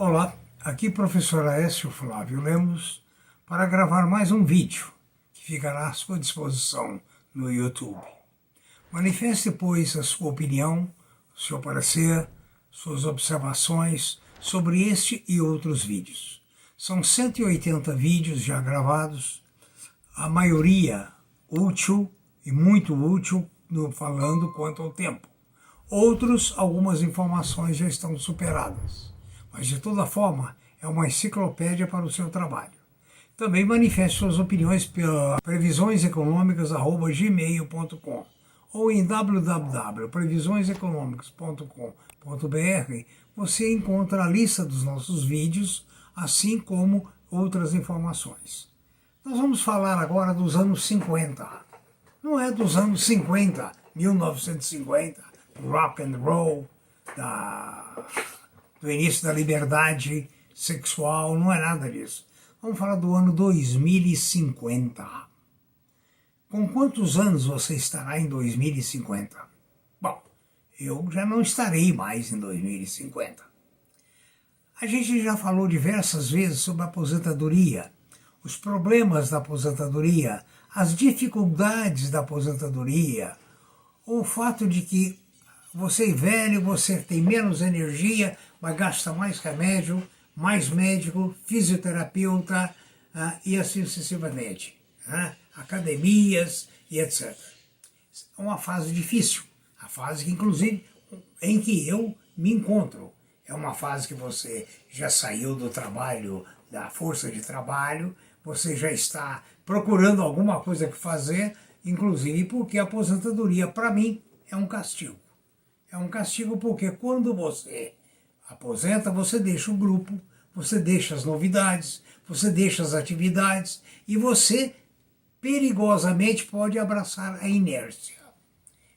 Olá, aqui professor Aécio Flávio Lemos para gravar mais um vídeo que ficará à sua disposição no YouTube. Manifeste, pois, a sua opinião, o seu parecer, suas observações sobre este e outros vídeos. São 180 vídeos já gravados, a maioria útil e muito útil falando quanto ao tempo. Outros, algumas informações já estão superadas. Mas, de toda forma, é uma enciclopédia para o seu trabalho. Também manifeste suas opiniões pela previsioneseconômicas@gmail.com ou em www.previsioneseconomicas.com.br você encontra a lista dos nossos vídeos, assim como outras informações. Nós vamos falar agora dos anos 50. Não é dos anos 50, 1950, rock and roll, do início da liberdade sexual, não é nada disso. Vamos falar do ano 2050. Com quantos anos você estará em 2050? Bom, eu já não estarei mais em 2050. A gente já falou diversas vezes sobre a aposentadoria, os problemas da aposentadoria, as dificuldades da aposentadoria, o fato de que você é velho, você tem menos energia, mas gasta mais remédio, mais médico, fisioterapeuta e assim sucessivamente. Academias e etc. É uma fase difícil, a fase que, inclusive, em que eu me encontro. É uma fase que você já saiu do trabalho, da força de trabalho, você já está procurando alguma coisa que fazer, inclusive porque a aposentadoria, para mim, é um castigo. É um castigo porque quando você aposenta, você deixa o grupo, você deixa as novidades, você deixa as atividades e você perigosamente pode abraçar a inércia.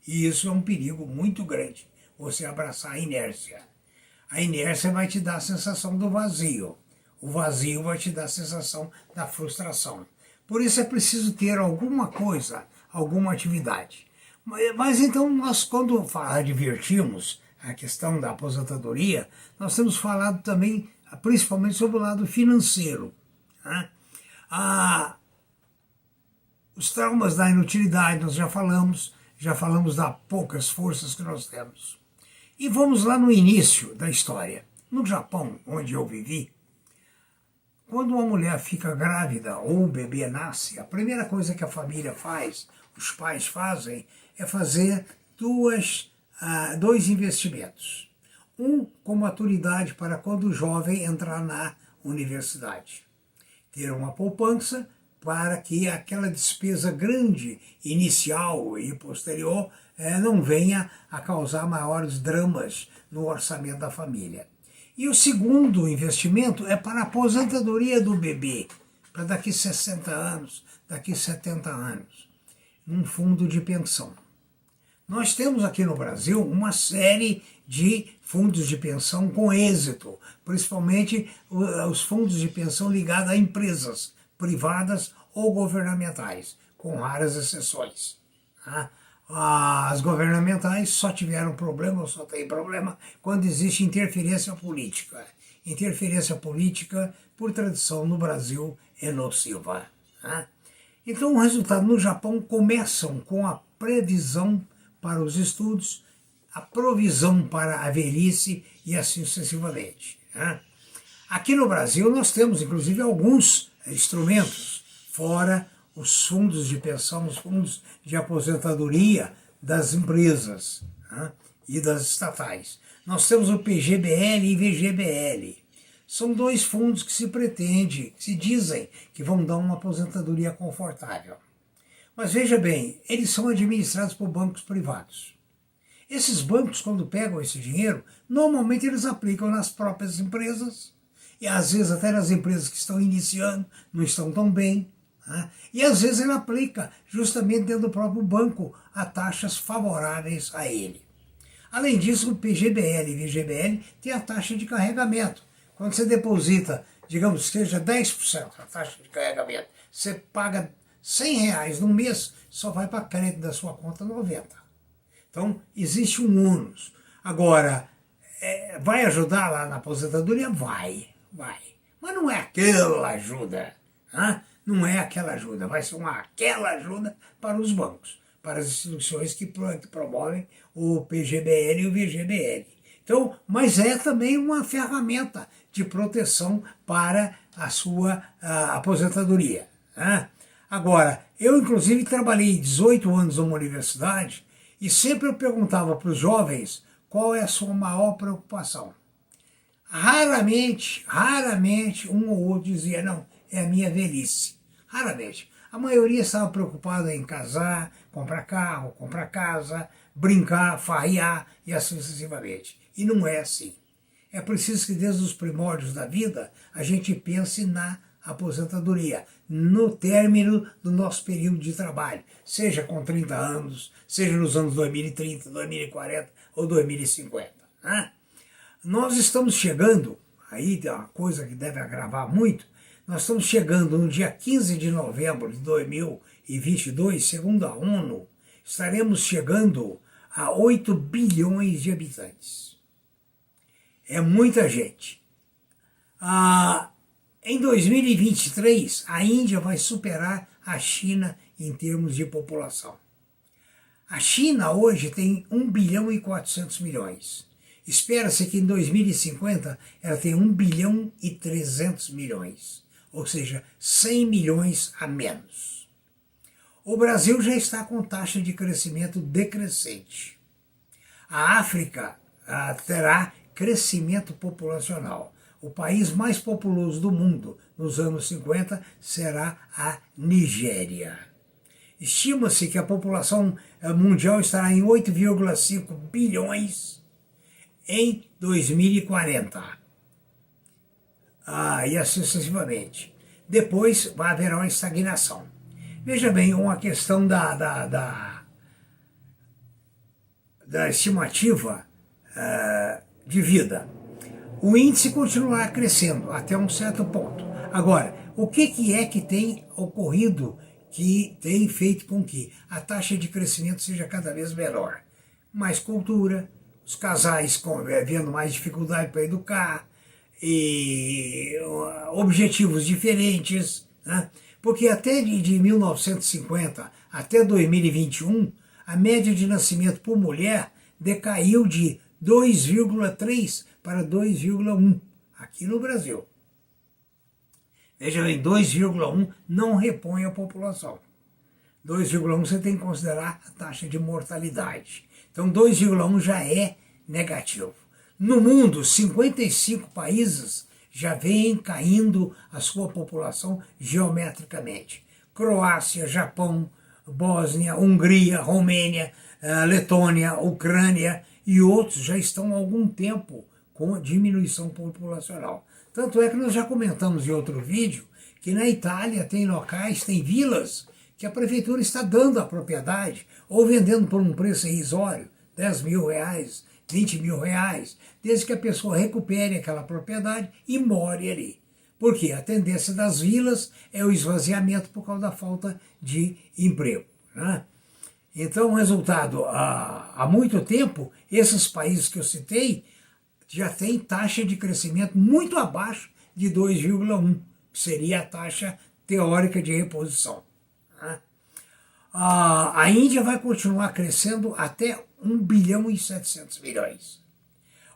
E isso é um perigo muito grande, você abraçar a inércia. A inércia vai te dar a sensação do vazio. O vazio vai te dar a sensação da frustração. Por isso é preciso ter alguma coisa, alguma atividade. Mas então nós, quando advertimos a questão da aposentadoria, nós temos falado também, principalmente sobre o lado financeiro. Os traumas da inutilidade, nós já falamos das poucas forças que nós temos. E vamos lá no início da história. No Japão, onde eu vivi, quando uma mulher fica grávida ou o bebê nasce, a primeira coisa que a família faz, os pais fazem, é fazer dois investimentos. Um com maturidade para quando o jovem entrar na universidade. Ter uma poupança para que aquela despesa grande, inicial e posterior, não venha a causar maiores dramas no orçamento da família. E o segundo investimento é para a aposentadoria do bebê, para daqui 60 anos, daqui 70 anos, num fundo de pensão. Nós temos aqui no Brasil uma série de fundos de pensão com êxito, principalmente os fundos de pensão ligados a empresas privadas ou governamentais, com raras exceções. As governamentais só tiveram problema, ou só tem problema, quando existe interferência política. Interferência política, por tradição no Brasil, é nociva. Então, o resultado no Japão começam com a previsão para os estudos, a provisão para a velhice e assim sucessivamente. Aqui no Brasil nós temos, inclusive, alguns instrumentos, fora os fundos de pensão, os fundos de aposentadoria das empresas e das estatais. Nós temos o PGBL e VGBL. São dois fundos que se pretende, que se dizem que vão dar uma aposentadoria confortável. Mas veja bem, eles são administrados por bancos privados. Esses bancos, quando pegam esse dinheiro, normalmente eles aplicam nas próprias empresas, e às vezes até nas empresas que estão iniciando, não estão tão bem. E às vezes ele aplica justamente dentro do próprio banco a taxas favoráveis a ele. Além disso, o PGBL e VGBL tem a taxa de carregamento. Quando você deposita, digamos que seja 10% a taxa de carregamento, você paga R$100 no mês, só vai para crédito da sua conta 90. Então, existe um ônus. Agora, Vai ajudar lá na aposentadoria? Vai. Mas não é aquela ajuda. Né? Não é aquela ajuda. Vai ser aquela ajuda para os bancos, para as instituições que promovem o PGBL e o VGBL. Então, mas é também uma ferramenta de proteção para a sua aposentadoria. Né? Agora, eu inclusive trabalhei 18 anos numa universidade e sempre eu perguntava para os jovens qual é a sua maior preocupação. Raramente um ou outro dizia, não, é a minha velhice. Raramente. A maioria estava preocupada em casar, comprar carro, comprar casa, brincar, farrear e assim sucessivamente. E não é assim. É preciso que desde os primórdios da vida a gente pense na aposentadoria, no término do nosso período de trabalho, seja com 30 anos, seja nos anos 2030, 2040 ou 2050. Né? Nós estamos chegando, aí é uma coisa que deve agravar muito, nós estamos chegando no dia 15 de novembro de 2022, segundo a ONU, estaremos chegando a 8 bilhões de habitantes. É muita gente. Em 2023, a Índia vai superar a China em termos de população. A China hoje tem 1 bilhão e 400 milhões. Espera-se que em 2050 ela tenha 1 bilhão e 300 milhões, ou seja, 100 milhões a menos. O Brasil já está com taxa de crescimento decrescente. A África terá crescimento populacional. O país mais populoso do mundo nos anos 50 será a Nigéria. Estima-se que a população mundial estará em 8,5 bilhões em 2040. E assim sucessivamente. Depois haverá uma estagnação. Veja bem, uma questão da estimativa de vida. O índice continuará crescendo até um certo ponto. Agora, o que é que tem ocorrido que tem feito com que a taxa de crescimento seja cada vez menor? Mais cultura, os casais vendo mais dificuldade para educar, e objetivos diferentes, né? Porque até de 1950 até 2021, a média de nascimento por mulher decaiu de 2,3 para 2,1 aqui no Brasil. Veja bem, 2,1 não repõe a população. 2,1 você tem que considerar a taxa de mortalidade. Então 2,1 já é negativo. No mundo, 55 países já vêm caindo a sua população geometricamente. Croácia, Japão, Bósnia, Hungria, Romênia, Letônia, Ucrânia e outros já estão há algum tempo com diminuição populacional. Tanto é que nós já comentamos em outro vídeo que na Itália tem locais, tem vilas, que a prefeitura está dando a propriedade ou vendendo por um preço irrisório, 10 mil reais, 20 mil reais, desde que a pessoa recupere aquela propriedade e more ali. Porque a tendência das vilas é o esvaziamento por causa da falta de emprego. Né? Então, resultado, há muito tempo, esses países que eu citei já têm taxa de crescimento muito abaixo de 2,1, que seria a taxa teórica de reposição. Né? A Índia vai continuar crescendo até 1 bilhão e 700 milhões.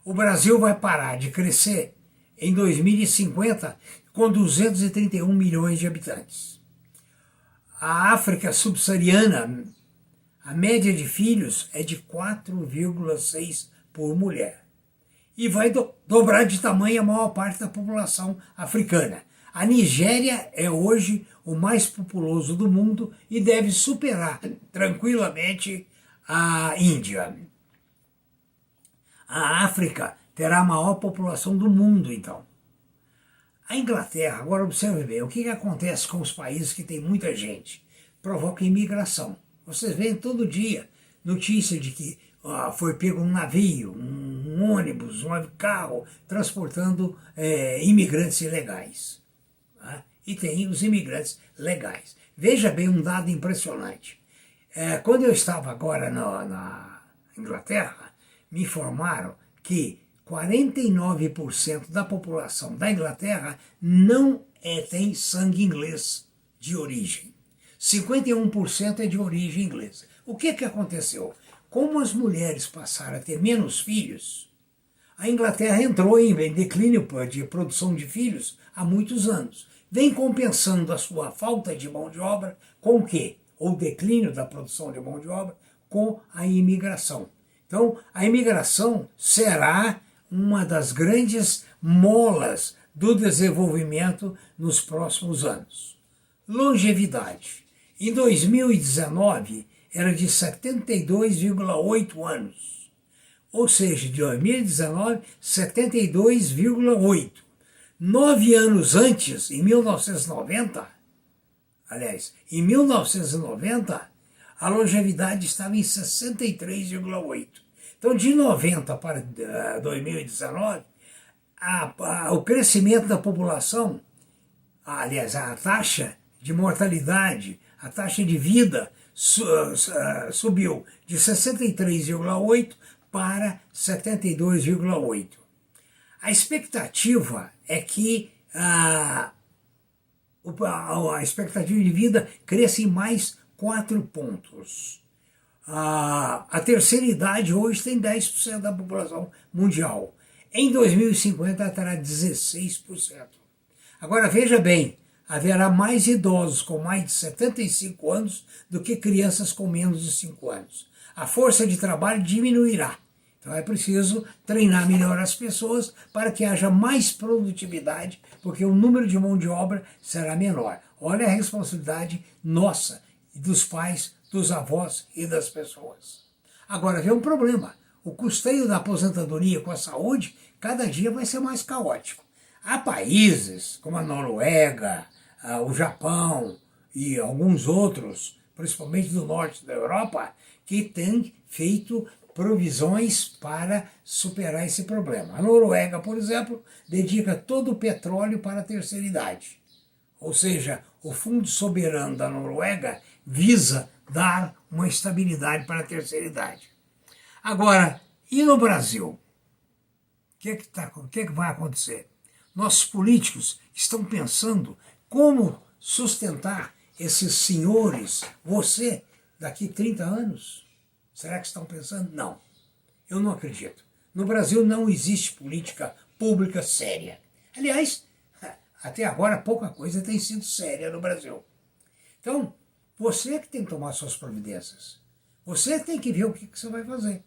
O Brasil vai parar de crescer em 2050 com 231 milhões de habitantes. A África subsaariana, a média de filhos é de 4,6 por mulher. E vai dobrar de tamanho a maior parte da população africana. A Nigéria é hoje o mais populoso do mundo e deve superar tranquilamente a Índia. A África terá a maior população do mundo, então. A Inglaterra, agora observe bem, o que acontece com os países que têm muita gente? Provoca imigração. Vocês veem todo dia notícia de que foi pego um navio, um ônibus, um carro, transportando imigrantes ilegais. Tá? E tem os imigrantes legais. Veja bem um dado impressionante. Quando eu estava agora na Inglaterra, me informaram que 49% da população da Inglaterra não tem sangue inglês de origem. 51% é de origem inglesa. O que aconteceu? Como as mulheres passaram a ter menos filhos, a Inglaterra entrou em declínio de produção de filhos há muitos anos. Vem compensando a sua falta de mão de obra com o quê? O declínio da produção de mão de obra com a imigração. Então, a imigração será uma das grandes molas do desenvolvimento nos próximos anos. Longevidade. Em 2019, era de 72,8 anos. Ou seja, de 2019, 72,8. 9 anos antes, em 1990, em 1990, a longevidade estava em 63,8. Então, de 90 para 2019, o crescimento da população, a taxa de mortalidade, a taxa de vida subiu de 63,8 para 72,8. A expectativa é que a expectativa de vida cresça em mais 4 pontos. A terceira idade hoje tem 10% da população mundial. Em 2050 terá 16%. Agora veja bem, haverá mais idosos com mais de 75 anos do que crianças com menos de 5 anos. A força de trabalho diminuirá. Então é preciso treinar melhor as pessoas para que haja mais produtividade, porque o número de mão de obra será menor. Olha a responsabilidade nossa, dos pais, dos avós e das pessoas. Agora vem um problema. O custeio da aposentadoria com a saúde cada dia vai ser mais caótico. Há países como a Noruega, o Japão e alguns outros, principalmente do norte da Europa, que têm feito provisões para superar esse problema. A Noruega, por exemplo, dedica todo o petróleo para a terceira idade. Ou seja, o Fundo Soberano da Noruega visa dar uma estabilidade para a terceira idade. Agora, e no Brasil? O que vai acontecer? Nossos políticos estão pensando como sustentar esses senhores, você, daqui 30 anos? Será que estão pensando? Não, eu não acredito. No Brasil não existe política pública séria. Aliás, até agora pouca coisa tem sido séria no Brasil. Então, você que tem que tomar suas providências. Você tem que ver o que você vai fazer.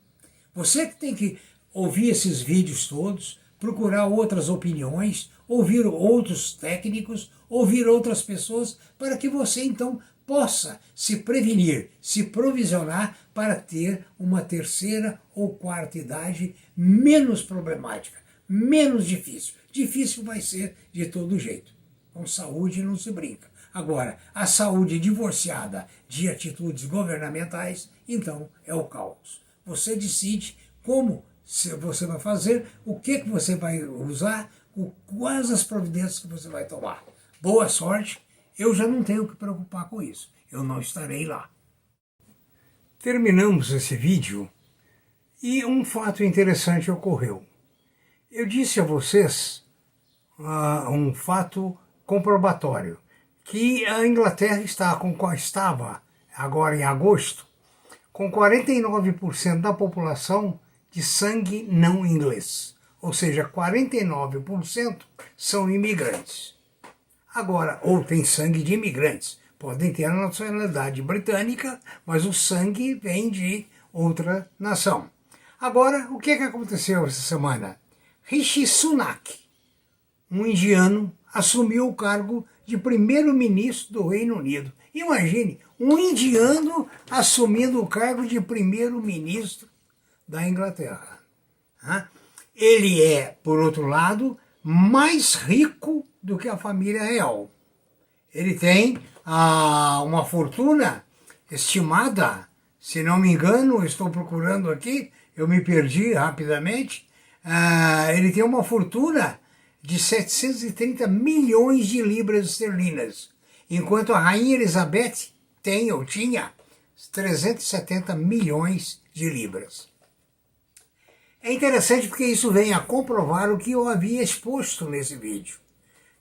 Você que tem que ouvir esses vídeos todos, procurar outras opiniões, ouvir outros técnicos, ouvir outras pessoas, para que você então possa se prevenir, se provisionar para ter uma terceira ou quarta idade menos problemática, menos difícil. Difícil vai ser de todo jeito. Com saúde não se brinca. Agora, a saúde divorciada de atitudes governamentais, então é o caos. Você decide como você vai fazer, o que você vai usar, quais as providências que você vai tomar. Boa sorte, eu já não tenho que preocupar com isso, eu não estarei lá. Terminamos esse vídeo e um fato interessante ocorreu. Eu disse a vocês um fato comprobatório, que a Inglaterra estava, agora em agosto, com 49% da população de sangue não inglês. Ou seja, 49% são imigrantes. Agora, ou tem sangue de imigrantes. Podem ter a nacionalidade britânica, mas o sangue vem de outra nação. Agora, o que aconteceu essa semana? Rishi Sunak, um indiano, assumiu o cargo de primeiro-ministro do Reino Unido. Imagine, um indiano assumindo o cargo de primeiro-ministro da Inglaterra. Ele é, por outro lado, mais rico do que a família real. Ele tem uma fortuna estimada, se não me engano, estou procurando aqui, eu me perdi rapidamente, ele tem uma fortuna de 730 milhões de libras esterlinas, enquanto a Rainha Elizabeth tem ou tinha 370 milhões de libras. É interessante porque isso vem a comprovar o que eu havia exposto nesse vídeo,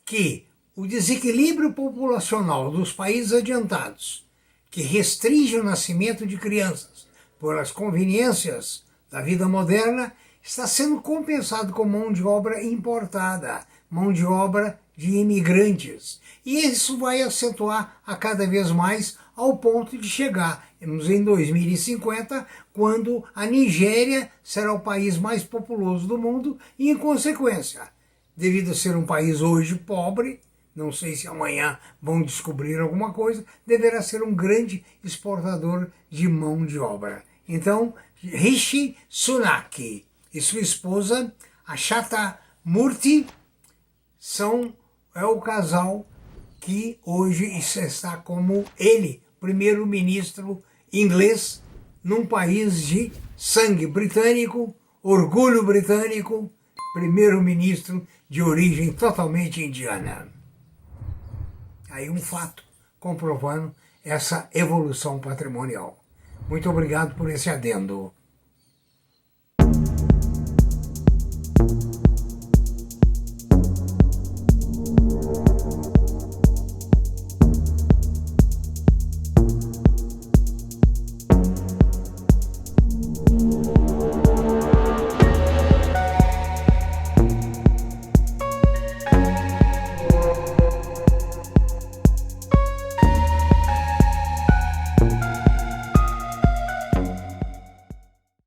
que o desequilíbrio populacional dos países adiantados, que restringe o nascimento de crianças por as conveniências da vida moderna, está sendo compensado com mão de obra importada, mão de obra de imigrantes. E isso vai acentuar a cada vez mais ao ponto de chegar em 2050, quando a Nigéria será o país mais populoso do mundo e, em consequência, devido a ser um país hoje pobre, não sei se amanhã vão descobrir alguma coisa, deverá ser um grande exportador de mão de obra. Então, Rishi Sunak e sua esposa, Ashata Murty, é o casal que hoje está como ele, primeiro-ministro inglês, num país de sangue britânico, orgulho britânico, primeiro-ministro de origem totalmente indiana. Aí um fato comprovando essa evolução patrimonial. Muito obrigado por esse adendo.